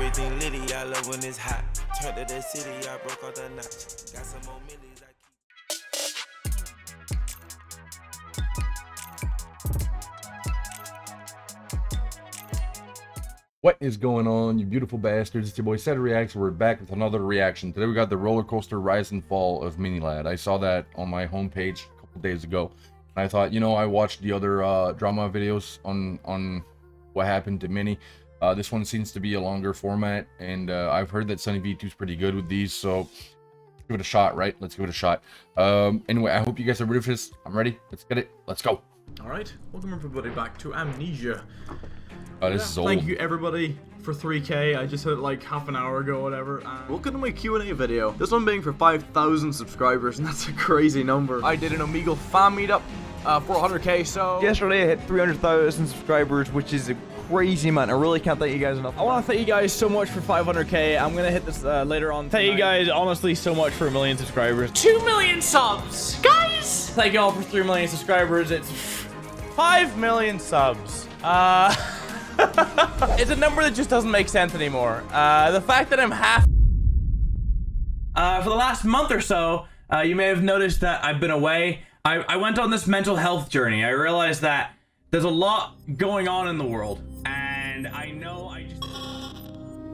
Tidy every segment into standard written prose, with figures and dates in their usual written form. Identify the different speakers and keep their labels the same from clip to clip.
Speaker 1: everything litty, I love when it's hot. Turned to the city, I broke all the notch. Got some more millies, I
Speaker 2: What is going on, you beautiful bastards? It's your boy Seta Reacts. We're back with another reaction. Today we got the Rollercoaster Rise and Fall of Minilad. I saw that on my homepage a couple days ago. And I thought, you know, I watched the other drama videos on what happened to Mini. This one seems to be a longer format, and I've heard that Sunny V2 is pretty good with these, so let's give it a shot, right? Let's give it a shot. Anyway, I hope you guys are ready for this. I'm ready. Let's get it. Let's go.
Speaker 3: Alright, welcome everybody back to Amnesia.
Speaker 2: This is old.
Speaker 3: Thank you everybody for 3K. I just hit it like half an hour ago, whatever. Welcome to my Q&A video. This one being for 5,000 subscribers, and that's a crazy number. I did an Omegle fan meetup for 100K, so...
Speaker 4: Yesterday I hit 300,000 subscribers, which is a crazy amount. I really can't thank you guys enough.
Speaker 5: I want to thank you guys so much for 500K. I'm going to hit this later on. Thank you guys honestly so much for 1 million subscribers.
Speaker 6: 2 million subs! Guys!
Speaker 5: Thank you all for 3 million subscribers. It's
Speaker 6: 5 million subs.
Speaker 5: it's a number that just doesn't make sense anymore. The fact that I'm half... for the last month or so, you may have noticed that I've been away. I went on this mental health journey. I realized that there's a lot going on in the world. And I know I just...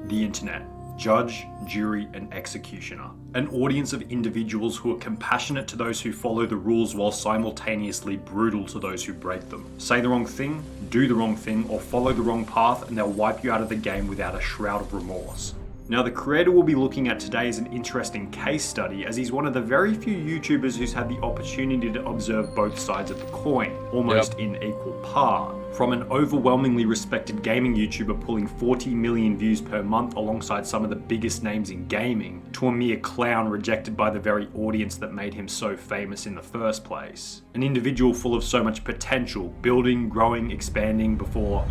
Speaker 7: The internet. Judge, jury, and executioner. An audience of individuals who are compassionate to those who follow the rules while simultaneously brutal to those who break them. Say the wrong thing, do the wrong thing, or follow the wrong path, and they'll wipe you out of the game without a shroud of remorse. Now, the creator we'll be looking at today is an interesting case study, as he's one of the very few YouTubers who's had the opportunity to observe both sides of the coin, almost in equal par. From an overwhelmingly respected gaming YouTuber pulling 40 million views per month alongside some of the biggest names in gaming, to a mere clown rejected by the very audience that made him so famous in the first place. An individual full of so much potential, building, growing, expanding before...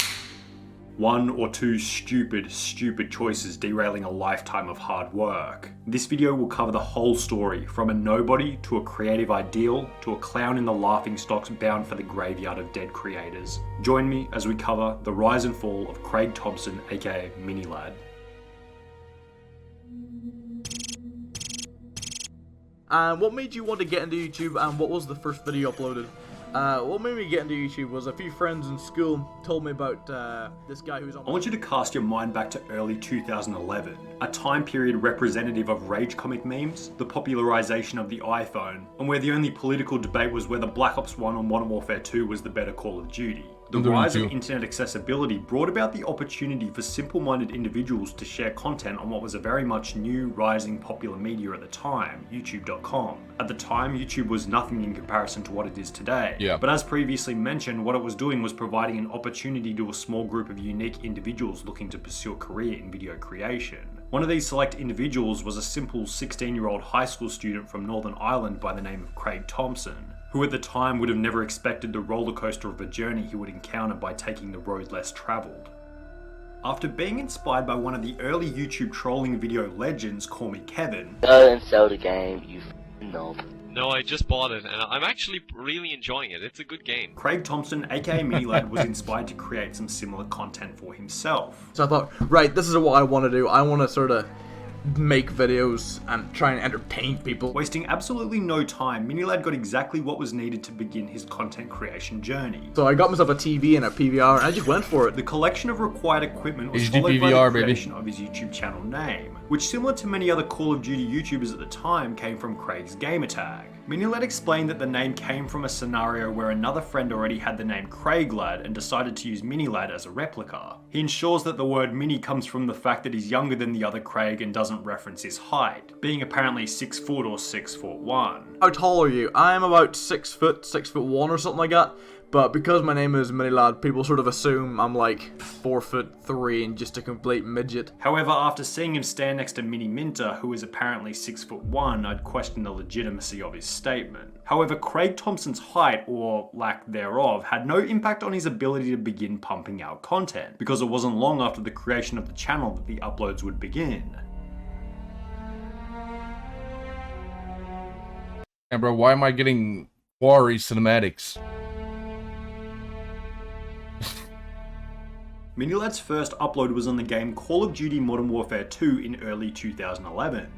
Speaker 7: one or two stupid choices derailing a lifetime of hard work. This video will cover the whole story, from a nobody to a creative ideal to a clown in the laughingstocks bound for the graveyard of dead creators. Join me as we cover the rise and fall of Craig Thompson, aka Minilad.
Speaker 3: And what made you want to get into YouTube, and what was the first video uploaded? What made me get into YouTube was a few friends in school told me about this guy who was on...
Speaker 7: I want you to cast your mind back to early 2011, a time period representative of rage comic memes, the popularization of the iPhone, and where the only political debate was whether Black Ops 1 or Modern Warfare 2 was the better Call of Duty. The rise of internet accessibility brought about the opportunity for simple-minded individuals to share content on what was a very much new, rising popular media at the time, YouTube.com. At the time, YouTube was nothing in comparison to what it is today. But as previously mentioned, what it was doing was providing an opportunity to a small group of unique individuals looking to pursue a career in video creation. One of these select individuals was a simple 16-year-old high school student from Northern Ireland by the name of Craig Thompson, who at the time would have never expected the roller coaster of a journey he would encounter by taking the road less travelled. After being inspired by one of the early YouTube trolling video legends, Call Me Kevin,
Speaker 8: Go and sell the game, you f***ing knob.
Speaker 9: No, I just bought it, and I'm actually really enjoying it. It's a good game.
Speaker 7: Craig Thompson, aka Minilad, was inspired to create some similar content for himself.
Speaker 3: So I thought, right, this is what I want to do. I want to sort of make videos and try and entertain people.
Speaker 7: Wasting absolutely no time, Minilad got exactly what was needed to begin his content creation journey.
Speaker 3: So I got myself a TV and a PVR, and I just went for it.
Speaker 7: The collection of required equipment was
Speaker 2: HD
Speaker 7: followed by
Speaker 2: PVR,
Speaker 7: the creation of his YouTube channel name, which, similar to many other Call of Duty YouTubers at the time, came from Craig's gamertag. Minilad explained that the name came from a scenario where another friend already had the name Craiglad and decided to use Minilad as a replica. He ensures that the word Mini comes from the fact that he's younger than the other Craig and doesn't reference his height, being apparently 6 foot or 6'1".
Speaker 3: How tall are you? I'm about 6 foot, 6'1" or something like that. But because my name is Minilad, people sort of assume I'm like 4'3" and just a complete midget.
Speaker 7: However, after seeing him stand next to Mini Minter, who is apparently 6'1", I'd question the legitimacy of his statement. However, Craig Thompson's height, or lack thereof, had no impact on his ability to begin pumping out content, because it wasn't long after the creation of the channel that the uploads would begin.
Speaker 2: Yeah, bro, why am I getting Quarry cinematics?
Speaker 7: Minilad's first upload was on the game Call of Duty Modern Warfare 2 in early 2011.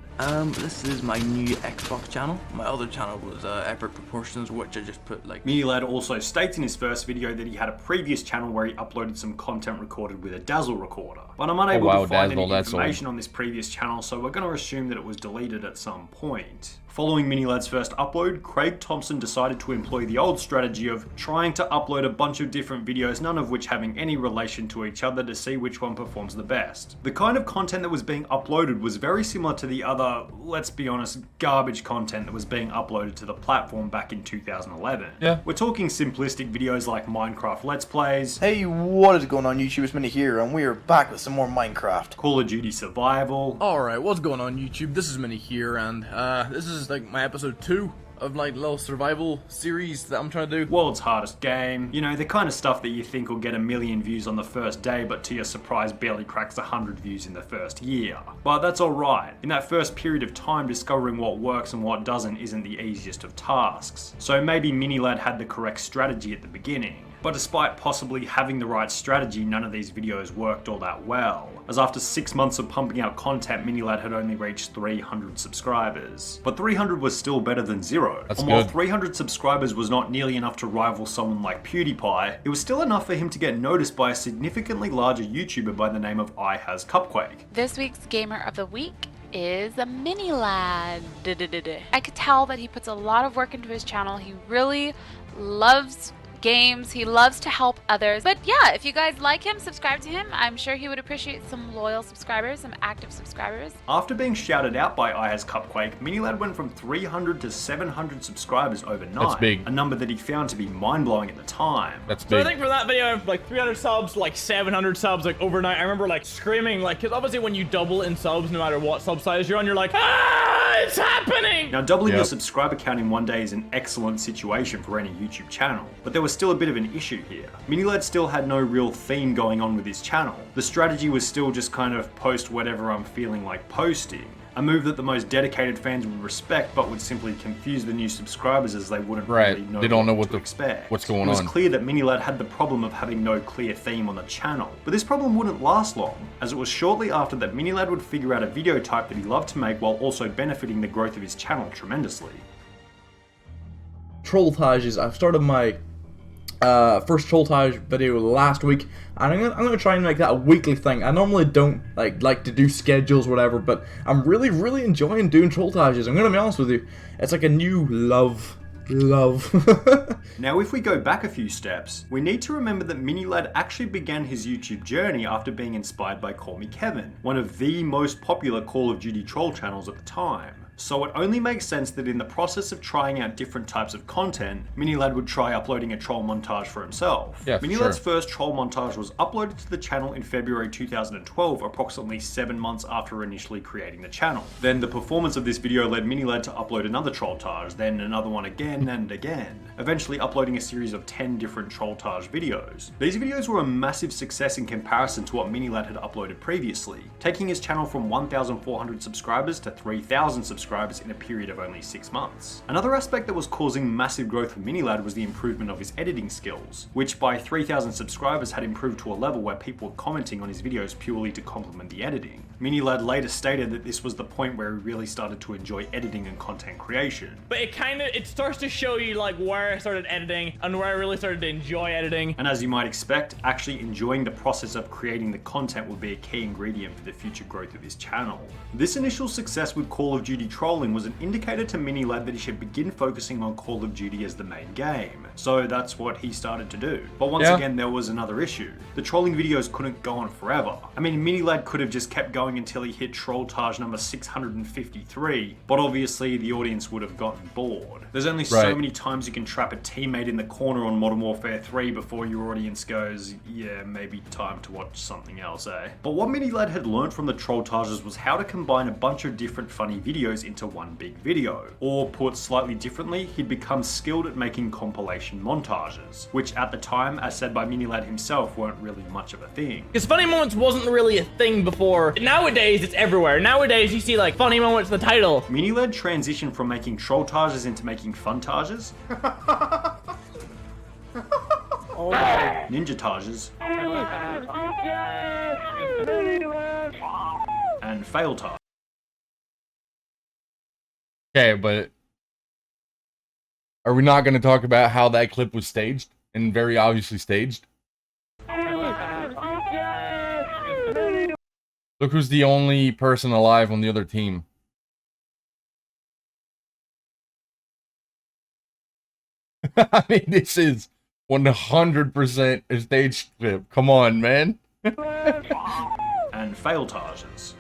Speaker 3: This is my new Xbox channel. My other channel was Epic Proportions, which I just put like...
Speaker 7: Minilad also states in his first video that he had a previous channel where he uploaded some content recorded with a Dazzle recorder. But I'm unable to find any information on this previous channel, so we're going to assume that it was deleted at some point. Following Minilad's first upload, Craig Thompson decided to employ the old strategy of trying to upload a bunch of different videos, none of which having any relation to each other, to see which one performs the best. The kind of content that was being uploaded was very similar to the other, let's be honest, garbage content that was being uploaded to the platform back in 2011.
Speaker 2: Yeah.
Speaker 7: We're talking simplistic videos like Minecraft Let's Plays.
Speaker 10: Hey, what is going on YouTube? It's Minnie here, and we are back with some more Minecraft.
Speaker 7: Call of Duty Survival.
Speaker 3: Alright, what's going on YouTube? This is Minnie here, and this is like my episode 2 of like little survival series that I'm trying to do.
Speaker 7: World's Hardest Game. You know, the kind of stuff that you think will get 1 million views on the first day, but to your surprise barely cracks 100 views in the first year. But that's alright. In that first period of time, discovering what works and what doesn't isn't the easiest of tasks. So maybe Minilad had the correct strategy at the beginning. But despite possibly having the right strategy, none of these videos worked all that well, as after 6 months of pumping out content, Minilad had only reached 300 subscribers. But 300 was still better than 0.
Speaker 2: That's
Speaker 7: and while
Speaker 2: good.
Speaker 7: 300 subscribers was not nearly enough to rival someone like PewDiePie, it was still enough for him to get noticed by a significantly larger YouTuber by the name of iHasCupquake.
Speaker 11: This week's Gamer of the Week is a Minilad. I could tell that he puts a lot of work into his channel. He really loves games. He loves to help others. But yeah, if you guys like him, subscribe to him. I'm sure he would appreciate some loyal subscribers, some active subscribers.
Speaker 7: After being shouted out by iHasCupquake, Minilad went from 300 to 700 subscribers overnight.
Speaker 2: That's big.
Speaker 7: A number that he found to be mind-blowing at the time.
Speaker 2: That's
Speaker 6: So I
Speaker 2: big.
Speaker 6: think for that video, like 300 subs, like 700 subs, like overnight, I remember like screaming, like, because obviously when you double in subs, no matter what sub size you're on, you're like, ah, it's happening!
Speaker 7: Now, doubling your subscriber count in one day is an excellent situation for any YouTube channel, but there was still a bit of an issue here. Minilad still had no real theme going on with his channel. The strategy was still just kind of post whatever I'm feeling like posting. A move that the most dedicated fans would respect, but would simply confuse the new subscribers as they wouldn't really know
Speaker 2: They don't know what
Speaker 7: to expect.
Speaker 2: what's going on.
Speaker 7: It was clear that Minilad had the problem of having no clear theme on the channel. But this problem wouldn't last long, as it was shortly after that Minilad would figure out a video type that he loved to make while also benefiting the growth of his channel tremendously.
Speaker 3: Trolltages. I've started my first Trolltage video last week, and I'm gonna try and make that a weekly thing. I normally don't like to do schedules or whatever, but I'm really enjoying doing Trolltages. I'm gonna be honest with you, it's like a new love.
Speaker 7: Now, if we go back a few steps, we need to remember that Minilad actually began his YouTube journey after being inspired by Call Me Kevin, one of the most popular Call of Duty troll channels at the time. So it only makes sense that in the process of trying out different types of content, Minilad would try uploading a troll montage for himself.
Speaker 2: Yeah, for
Speaker 7: Minilad's
Speaker 2: sure.
Speaker 7: first troll montage was uploaded to the channel in February 2012, approximately 7 months after initially creating the channel. Then the performance of this video led Minilad to upload another trolltage, then another one again and again, eventually uploading a series of 10 different trolltage videos. These videos were a massive success in comparison to what Minilad had uploaded previously, taking his channel from 1,400 subscribers to 3,000 subscribers in a period of only 6 months. Another aspect that was causing massive growth for Minilad was the improvement of his editing skills, which by 3,000 subscribers had improved to a level where people were commenting on his videos purely to compliment the editing. Minilad later stated that this was the point where he really started to enjoy editing and content creation.
Speaker 6: But it starts to show you like where I started editing and where I really started to enjoy editing.
Speaker 7: And as you might expect, actually enjoying the process of creating the content would be a key ingredient for the future growth of his channel. This initial success with Call of Duty trolling was an indicator to Minilad that he should begin focusing on Call of Duty as the main game. So that's what he started to do. But once again, there was another issue. The trolling videos couldn't go on forever. I mean, Minilad could have just kept going until he hit Trolltage number 653, but obviously the audience would have gotten bored. There's only so many times you can trap a teammate in the corner on Modern Warfare 3 before your audience goes, yeah, maybe time to watch something else, eh? But what Minilad had learned from the Trolltages was how to combine a bunch of different funny videos into one big video. Or put slightly differently, he'd become skilled at making compilation montages, which at the time, as said by Minilad himself, weren't really much of a thing.
Speaker 6: Because funny moments wasn't really a thing before. Nowadays, it's everywhere. Nowadays, you see like funny moments in the title.
Speaker 7: Minilad transitioned from making trolltages into making funtages.
Speaker 10: Oh
Speaker 7: ninjatages, and failtages.
Speaker 2: Okay, but are we not going to talk about how that clip was staged and very obviously staged? Look who's the only person alive on the other team. I mean, this is 100% a staged clip. Come on, man.
Speaker 7: And failtages.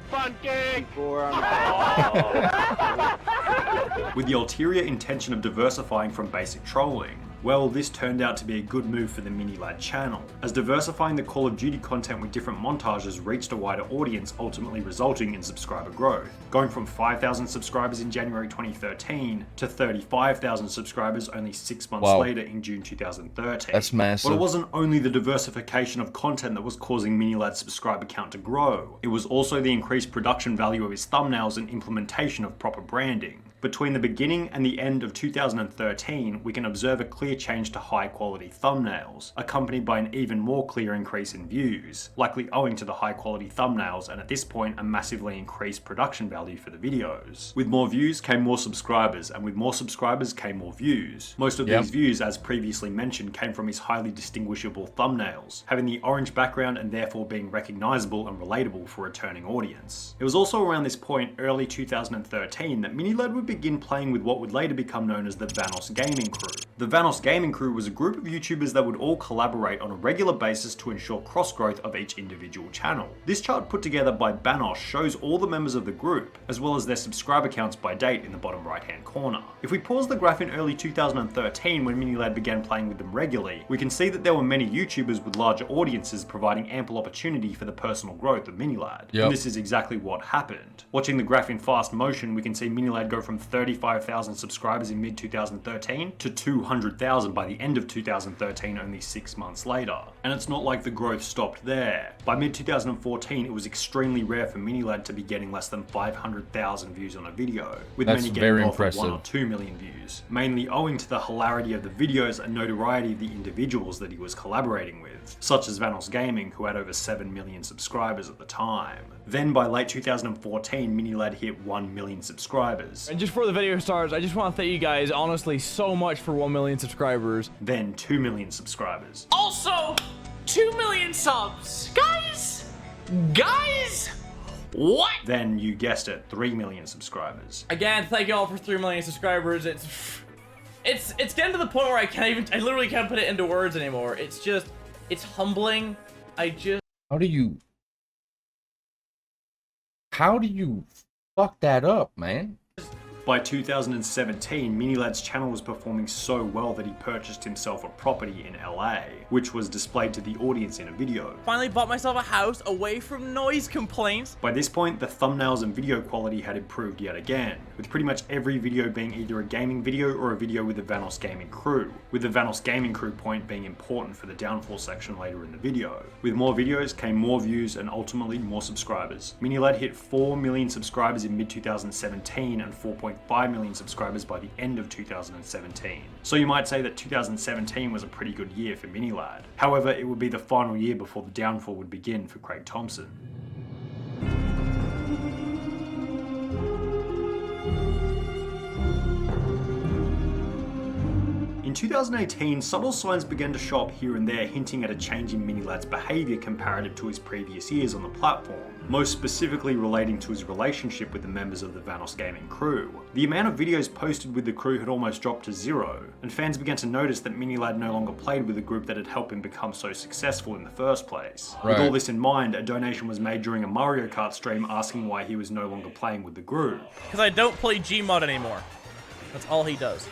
Speaker 7: With the ulterior intention of diversifying from basic trolling. Well, this turned out to be a good move for the Minilad channel, as diversifying the Call of Duty content with different montages reached a wider audience, ultimately resulting in subscriber growth, going from 5,000 subscribers in January 2013 to 35,000 subscribers only 6 months later in June 2013.
Speaker 2: That's massive.
Speaker 7: But it wasn't only the diversification of content that was causing Minilad's subscriber count to grow, it was also the increased production value of his thumbnails and implementation of proper branding. Between the beginning and the end of 2013, we can observe a clear change to high quality thumbnails, accompanied by an even more clear increase in views, likely owing to the high quality thumbnails and at this point a massively increased production value for the videos. With more views came more subscribers, and with more subscribers came more views. Most of these views, as previously mentioned, came from his highly distinguishable thumbnails, having the orange background and therefore being recognizable and relatable for a returning audience. It was also around this point, early 2013, that Minilad would begin playing with what would later become known as the Vanos Gaming Crew. The Vanos Gaming Crew was a group of YouTubers that would all collaborate on a regular basis to ensure cross-growth of each individual channel. This chart put together by Banos shows all the members of the group, as well as their subscriber counts by date in the bottom right-hand corner. If we pause the graph in early 2013 when Minilad began playing with them regularly, we can see that there were many YouTubers with larger audiences providing ample opportunity for the personal growth of Minilad. And this is exactly what happened. Watching the graph in fast motion, we can see Minilad go from 35,000 subscribers in mid-2013 to 200,000 by the end of 2013, only 6 months later. And it's not like the growth stopped there. By mid-2014, it was extremely rare for Minilad to be getting less than 500,000 views on a video, with many getting north of 1 or 2 million views, mainly owing to the hilarity of the videos and notoriety of the individuals that he was collaborating with, such as Vanos Gaming, who had over 7 million subscribers at the time. Then by late 2014, Minilad hit 1 million subscribers.
Speaker 6: And just before the video starts, I just want to thank you guys honestly so much for 1 million subscribers.
Speaker 7: Then 2 million subscribers.
Speaker 6: Also, 2 million subs! Guys! What?
Speaker 7: Then, you guessed it, 3 million subscribers.
Speaker 6: Again, thank you all for 3 million subscribers. It's getting to the point where I literally can't put it into words anymore. It's humbling.
Speaker 2: How do you fuck that up, man?
Speaker 7: By 2017, Minilad's channel was performing so well that he purchased himself a property in LA, which was displayed to the audience in a video.
Speaker 6: Finally bought myself a house away from noise complaints.
Speaker 7: By this point, the thumbnails and video quality had improved yet again, with pretty much every video being either a gaming video or a video with the Vanos Gaming Crew, with the Vanos Gaming Crew point being important for the downfall section later in the video. With more videos came more views and ultimately more subscribers. Minilad hit 4 million subscribers in mid-2017 and 4.5 million subscribers by the end of 2017. So you might say that 2017 was a pretty good year for Minilad. However, it would be the final year before the downfall would begin for Craig Thompson. In 2018, subtle signs began to show up here and there, hinting at a change in Minilad's behaviour comparative to his previous years on the platform, most specifically relating to his relationship with the members of the Vanos Gaming Crew. The amount of videos posted with the crew had almost dropped to 0, and fans began to notice that Minilad no longer played with the group that had helped him become so successful in the first place. With all this in mind, a donation was made during a Mario Kart stream asking why he was no longer playing with the group.
Speaker 6: Because I don't play Gmod anymore. That's all he does.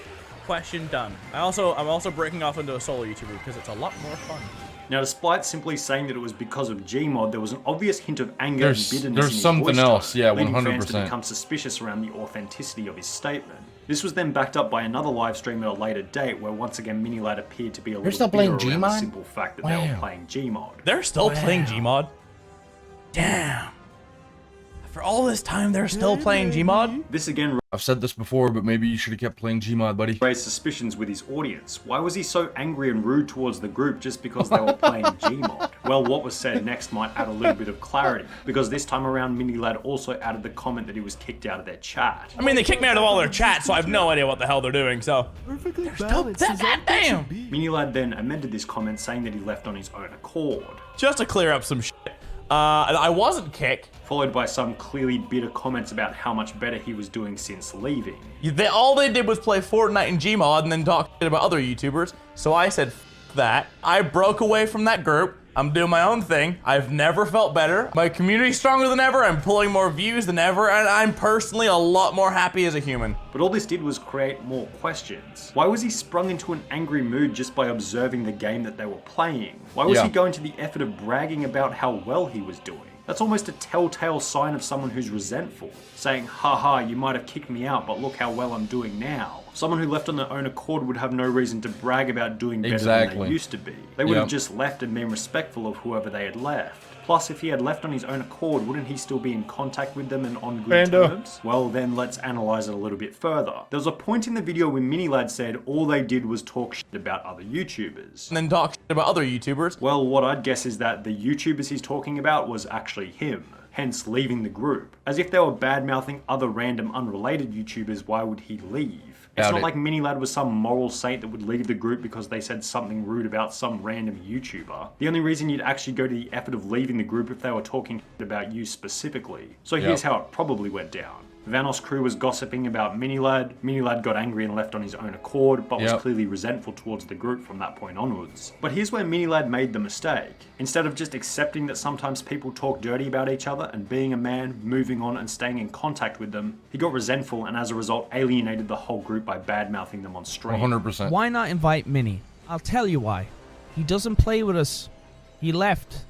Speaker 6: Question done. I'm also breaking off into a solo YouTuber because it's a lot more fun.
Speaker 7: Now, despite simply saying that it was because of Gmod, there was an obvious hint of anger and bitterness in his
Speaker 2: There's something else, yeah, 100%.
Speaker 7: Leading fans to become suspicious around the authenticity of his statement. This was then backed up by another live stream at a later date, where once again Minilad appeared to be a little bitter around the simple fact that they were playing Gmod.
Speaker 6: They're still playing Gmod? Damn. I For all this time, they're still playing Gmod?
Speaker 7: This again
Speaker 2: I've said this before, but maybe you should have kept playing Gmod, buddy.
Speaker 7: raised suspicions with his audience. Why was he so angry and rude towards the group just because they were playing Gmod? Well, what was said next might add a little bit of clarity, because this time around Minilad also added the comment that he was kicked out of their chat.
Speaker 6: I mean, they kicked me out of all their chat, so I have no idea what the hell they're doing, so... They're still... Damn!
Speaker 7: Minilad then amended this comment saying that he left on his own accord.
Speaker 6: Just to clear up some shit. I wasn't kicked.
Speaker 7: Followed by some clearly bitter comments about how much better he was doing since leaving.
Speaker 6: All they did was play Fortnite and Gmod and then talk shit about other YouTubers, so I said F that. I broke away from that group. I'm doing my own thing. I've never felt better. My community's stronger than ever. I'm pulling more views than ever, and I'm personally a lot more happy as a human.
Speaker 7: But all this did was create more questions. Why was he sprung into an angry mood just by observing the game that they were playing? Why was he going to the effort of bragging about how well he was doing? That's almost a telltale sign of someone who's resentful, saying, haha, you might have kicked me out, but look how well I'm doing now. Someone who left on their own accord would have no reason to brag about doing better than they used to be. They would have just left and been respectful of whoever they had left. Plus, if he had left on his own accord, wouldn't he still be in contact with them and on good terms? Well, then let's analyze it a little bit further. There was a point in the video where Minilad said all they did was talk shit about other YouTubers.
Speaker 6: And then talk shit about other YouTubers?
Speaker 7: Well, what I'd guess is that the YouTubers he's talking about was actually him, hence leaving the group. As if they were bad-mouthing other random unrelated YouTubers, why would he leave? It's not like Minilad was some moral saint that would leave the group because they said something rude about some random YouTuber. The only reason you'd actually go to the effort of leaving the group if they were talking about you specifically. So here's how it probably went down. Vanos crew was gossiping about Minilad. Minilad got angry and left on his own accord, but was clearly resentful towards the group from that point onwards. But here's where Minilad made the mistake. Instead of just accepting that sometimes people talk dirty about each other and being a man, moving on and staying in contact with them, he got resentful and as a result alienated the whole group by bad-mouthing them on stream.
Speaker 2: 100%.
Speaker 12: Why not invite Mini? I'll tell you why. He doesn't play with us. He left.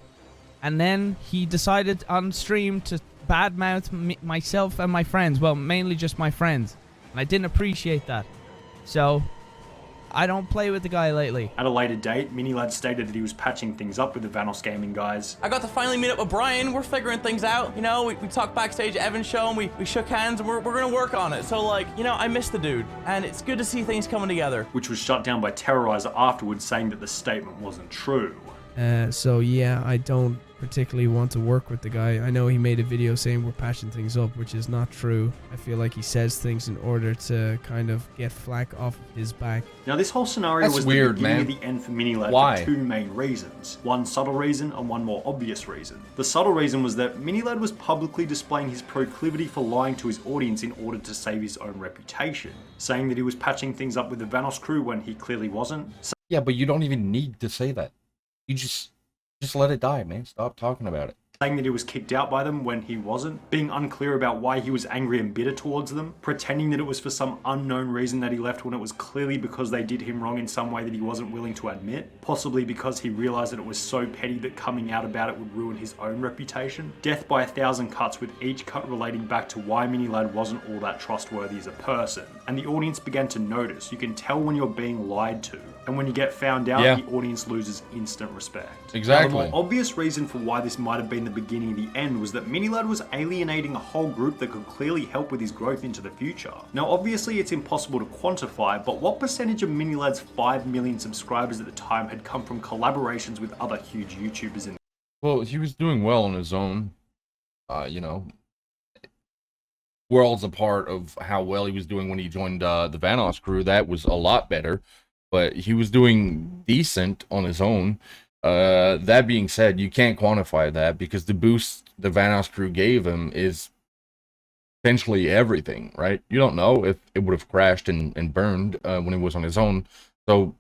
Speaker 12: And then he decided on stream to badmouth myself and my friends. Well, mainly just my friends. And I didn't appreciate that. So, I don't play with the guy lately.
Speaker 7: At a later date, Minilad stated that he was patching things up with the Vanos Gaming guys.
Speaker 6: I got to finally meet up with Brian. We're figuring things out. You know, we talked backstage at Evan's show and we shook hands and we're going to work on it. So, like, you know, I miss the dude. And it's good to see things coming together.
Speaker 7: Which was shut down by Terrorizer afterwards, saying that the statement wasn't true.
Speaker 12: So yeah, I don't particularly want to work with the guy. I know he made a video saying we're patching things up, which is not true. I feel like he says things in order to kind of get flack off his back.
Speaker 7: Now this whole scenario was the beginning of the end for Minilad for two main reasons. One subtle reason and one more obvious reason. The subtle reason was that Minilad was publicly displaying his proclivity for lying to his audience in order to save his own reputation. Saying that he was patching things up with the Vanos crew when he clearly wasn't.
Speaker 2: Yeah, but you don't even need to say that. You just let it die, man. Stop talking about it.
Speaker 7: Saying that he was kicked out by them when he wasn't, being unclear about why he was angry and bitter towards them, pretending that it was for some unknown reason that he left when it was clearly because they did him wrong in some way that he wasn't willing to admit, possibly because he realized that it was so petty that coming out about it would ruin his own reputation. Death by 1,000 cuts, with each cut relating back to why Minilad wasn't all that trustworthy as a person. And the audience began to notice. You can tell when you're being lied to. And when you get found out, the audience loses instant respect.
Speaker 2: Exactly.
Speaker 7: Now, the more obvious reason for why this might have been the beginning of the end was that Minilad was alienating a whole group that could clearly help with his growth into the future. Now, obviously, it's impossible to quantify, but what percentage of Minilad's 5 million subscribers at the time had come from collaborations with other huge YouTubers in?
Speaker 2: Well, he was doing well on his own. You know, worlds apart of how well he was doing when he joined the Vanos crew. That was a lot better. But he was doing decent on his own. That being said, you can't quantify that because the boost the Vanos crew gave him is essentially everything, right? You don't know if it would have crashed and burned when he was on his own. So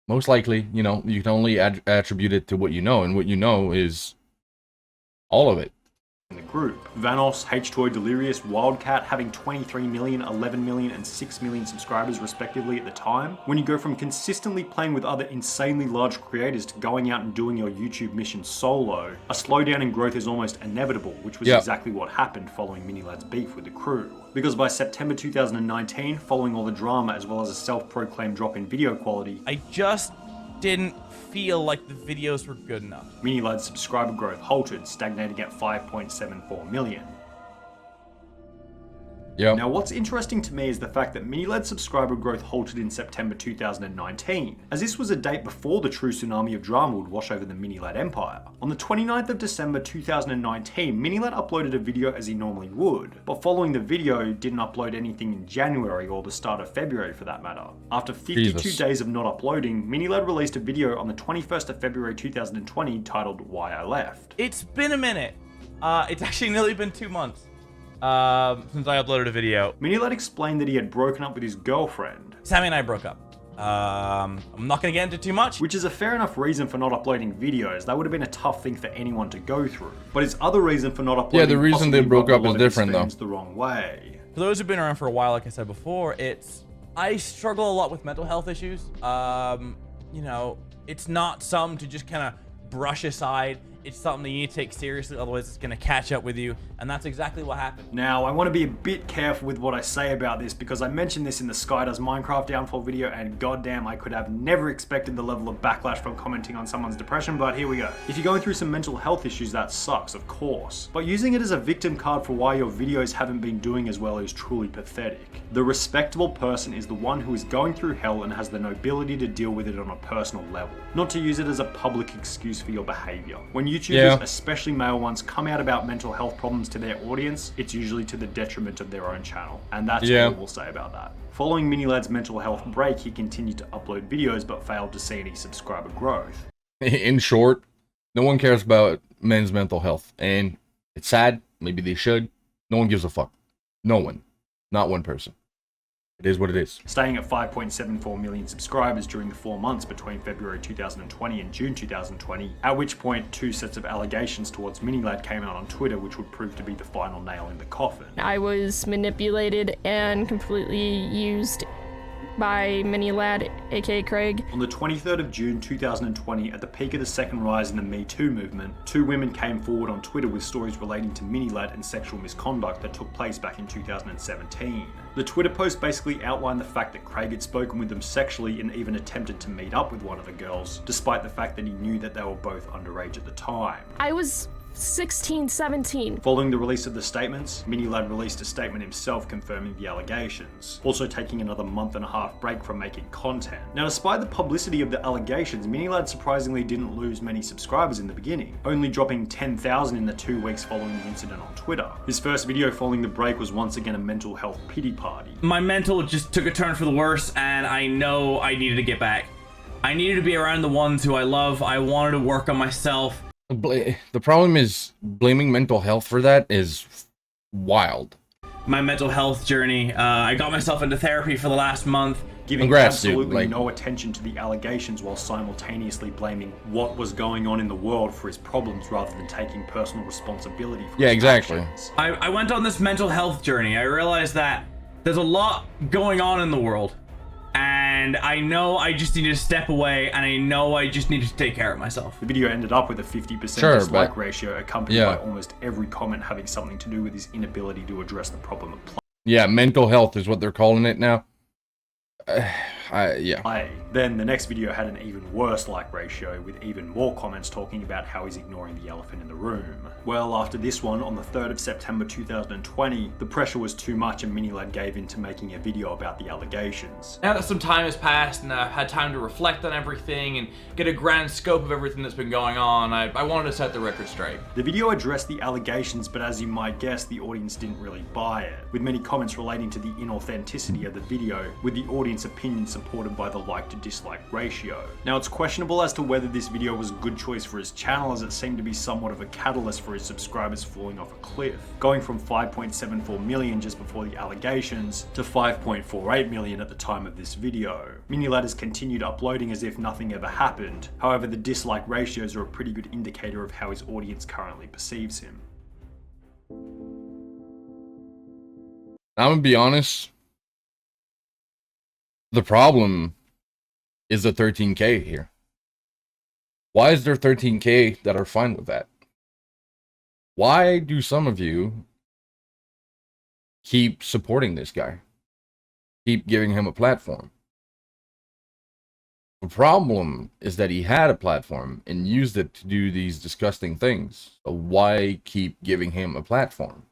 Speaker 2: most likely, you know, you can only attribute it to what you know, and what you know is all of it.
Speaker 7: In the group. Vanos, H2O Delirious, Wildcat having 23 million, 11 million and 6 million subscribers respectively at the time. When you go from consistently playing with other insanely large creators to going out and doing your YouTube mission solo, a slowdown in growth is almost inevitable, which was exactly what happened following Minilad's beef with the crew. Because by September 2019, following all the drama as well as a self-proclaimed drop in video quality,
Speaker 6: I just didn't feel like the videos were good enough.
Speaker 7: Minilad's subscriber growth halted, stagnating at 5.74 million.
Speaker 2: Yeah.
Speaker 7: Now, what's interesting to me is the fact that Minilad subscriber growth halted in September 2019, as this was a date before the true tsunami of drama would wash over the Minilad empire. On the 29th of December 2019, Minilad uploaded a video as he normally would, but following the video, didn't upload anything in January or the start of February for that matter. After 52 days of not uploading, Minilad released a video on the 21st of February 2020 titled Why I Left.
Speaker 6: It's been a minute. It's actually nearly been 2 months since I uploaded a video.
Speaker 7: Minilad explained that he had broken up with his girlfriend.
Speaker 6: Sammy and I broke up. I'm not gonna get into too much.
Speaker 7: Which is a fair enough reason for not uploading videos. That would have been a tough thing for anyone to go through. But his other reason for not uploading,
Speaker 2: yeah, the reason they broke up is different though.
Speaker 7: The wrong way.
Speaker 6: For those who've been around for a while, like I said before, I struggle a lot with mental health issues. You know, it's not something to just kind of brush aside. It's something that you need to take seriously, otherwise it's going to catch up with you, and that's exactly what happened.
Speaker 7: Now, I want to be a bit careful with what I say about this, because I mentioned this in the Sky Does Minecraft downfall video, and goddamn, I could have never expected the level of backlash from commenting on someone's depression, but here we go. If you're going through some mental health issues, that sucks, of course. But using it as a victim card for why your videos haven't been doing as well is truly pathetic. The respectable person is the one who is going through hell and has the nobility to deal with it on a personal level, not to use it as a public excuse for your behavior. When YouTubers, especially male ones, come out about mental health problems to their audience, it's usually to the detriment of their own channel. And that's all we'll say about that. Following Minilad's mental health break, he continued to upload videos but failed to see any subscriber growth.
Speaker 2: In short, no one cares about men's mental health. And it's sad, maybe they should. No one gives a fuck. No one. Not one person. It is what it is.
Speaker 7: Staying at 5.74 million subscribers during the 4 months between February 2020 and June 2020, at which point 2 sets of allegations towards Minilad came out on Twitter, which would prove to be the final nail in the coffin.
Speaker 13: I was manipulated and completely used by Minilad, aka Craig.
Speaker 7: On the 23rd of June 2020, at the peak of the second rise in the Me Too movement, 2 women came forward on Twitter with stories relating to Minilad and sexual misconduct that took place back in 2017. The Twitter post basically outlined the fact that Craig had spoken with them sexually and even attempted to meet up with one of the girls, despite the fact that he knew that they were both underage at the time.
Speaker 13: I was 16, 17.
Speaker 7: Following the release of the statements, Minilad released a statement himself confirming the allegations, also taking another 1.5-month break from making content. Now, despite the publicity of the allegations, Minilad surprisingly didn't lose many subscribers in the beginning, only dropping 10,000 in the 2 weeks following the incident on Twitter. His first video following the break was once again a mental health pity party.
Speaker 5: My mental just took a turn for the worse, and I know I needed to get back. I needed to be around the ones who I love. I wanted to work on myself.
Speaker 2: The problem is blaming mental health for that is wild.
Speaker 5: My mental health journey. I got myself into therapy for the last month.
Speaker 7: Giving absolutely no attention to the allegations while simultaneously blaming what was going on in the world for his problems rather than taking personal responsibility for his actions.
Speaker 5: I went on this mental health journey. I realized that there's a lot going on in the world. And I know I just need to step away, and I know I just need to take care of myself.
Speaker 7: The video ended up with a 50% dislike ratio, accompanied by almost every comment having something to do with his inability to address the problem of play.
Speaker 2: Yeah, mental health is what they're calling it now.
Speaker 7: Then the next video had an even worse like ratio, with even more comments talking about how he's ignoring the elephant in the room. Well, after this one, on the 3rd of September 2020, the pressure was too much and Minilad gave in to making a video about the allegations.
Speaker 6: Now that some time has passed and I've had time to reflect on everything and get a grand scope of everything that's been going on, I wanted to set the record straight.
Speaker 7: The video addressed the allegations, but as you might guess, the audience didn't really buy it, with many comments relating to the inauthenticity of the video, with the audience opinion supported by the like to dislike ratio. Now, it's questionable as to whether this video was a good choice for his channel, as it seemed to be somewhat of a catalyst for his subscribers falling off a cliff, going from 5.74 million just before the allegations to 5.48 million at the time of this video. Minilad has continued uploading as if nothing ever happened. However, the dislike ratios are a pretty good indicator of how his audience currently perceives him.
Speaker 2: I'm gonna be honest. The problem is the 13K here. Why is there 13K that are fine with that? Why do some of you keep supporting this guy? Keep giving him a platform? The problem is that he had a platform and used it to do these disgusting things. So why keep giving him a platform?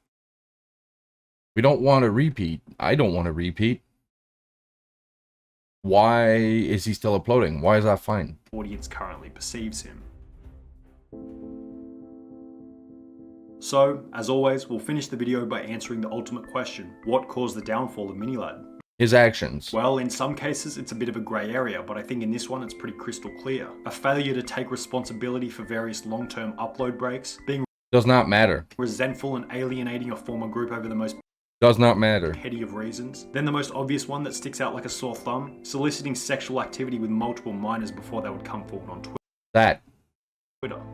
Speaker 2: We don't want to repeat. I don't want to repeat. Why is he still uploading? Why is that fine?
Speaker 7: Audience currently perceives him. So, as always, we'll finish the video by answering the ultimate question. What caused the downfall of Minilad?
Speaker 2: His actions.
Speaker 7: Well, in some cases it's a bit of a grey area, but I think in this one it's pretty crystal clear. A failure to take responsibility for various long-term upload breaks, being
Speaker 2: Does not matter.
Speaker 7: resentful and alienating a former group over the most
Speaker 2: Does not matter.
Speaker 7: petty of reasons. Then the most obvious one that sticks out like a sore thumb, soliciting sexual activity with multiple minors before they would come forward on Twitter.
Speaker 2: That.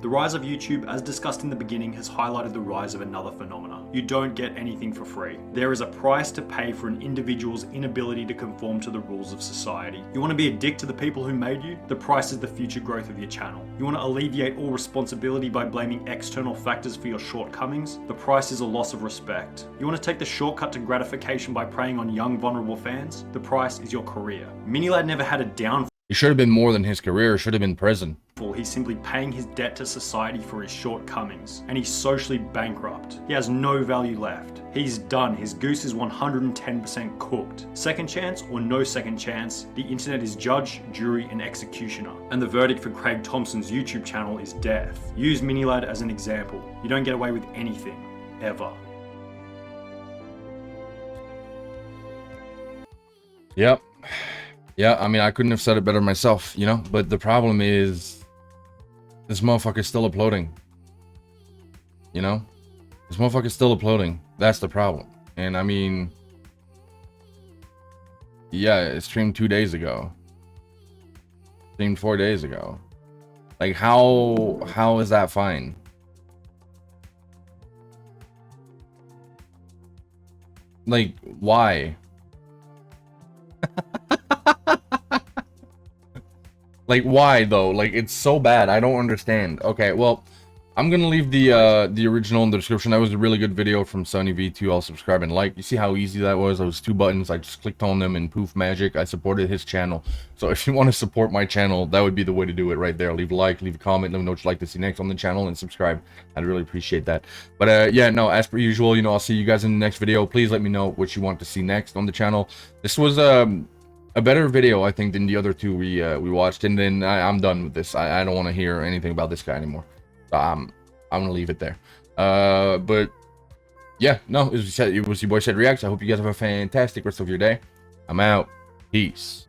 Speaker 7: The rise of YouTube, as discussed in the beginning, has highlighted the rise of another phenomena. You don't get anything for free. There is a price to pay for an individual's inability to conform to the rules of society. You want to be a dick to the people who made you? The price is the future growth of your channel. You want to alleviate all responsibility by blaming external factors for your shortcomings? The price is a loss of respect. You want to take the shortcut to gratification by preying on young, vulnerable fans? The price is your career. Minilad never had a downfall.
Speaker 2: It should have been more than his career. It should have been prison.
Speaker 7: He's simply paying his debt to society for his shortcomings, and he's socially bankrupt. He has no value left. He's done. His goose is 110% cooked. Second chance or no second chance, the internet is judge, jury, and executioner. And the verdict for Craig Thompson's YouTube channel is death. Use Minilad as an example. You don't get away with anything, ever.
Speaker 2: Yep. Yeah, I mean, I couldn't have said it better myself, you know? But the problem is, this motherfucker's still uploading. You know? This motherfucker's still uploading. That's the problem. And I mean, yeah, it streamed 2 days ago. Streamed 4 days ago. Like, how is that fine? Like, why? Like, why though? Like, it's so bad. I don't understand. Okay, well, I'm gonna leave the original in the description. That was a really good video from Sunny V2. I'll subscribe and like. You see how easy that was? Those 2 buttons. I just clicked on them and poof, magic. I supported his channel. So if you want to support my channel, that would be the way to do it right there. Leave a like, leave a comment, let me know what you'd like to see next on the channel, and subscribe. I'd really appreciate that. But yeah, no, as per usual, you know, I'll see you guys in the next video. Please let me know what you want to see next on the channel. This was a better video, I think, than the other 2 we watched, and then I'm done with this. I don't want to hear anything about this guy anymore. So I'm gonna leave it there. But yeah, no, it was your boy Said Reacts. I hope you guys have a fantastic rest of your day. I'm out. Peace.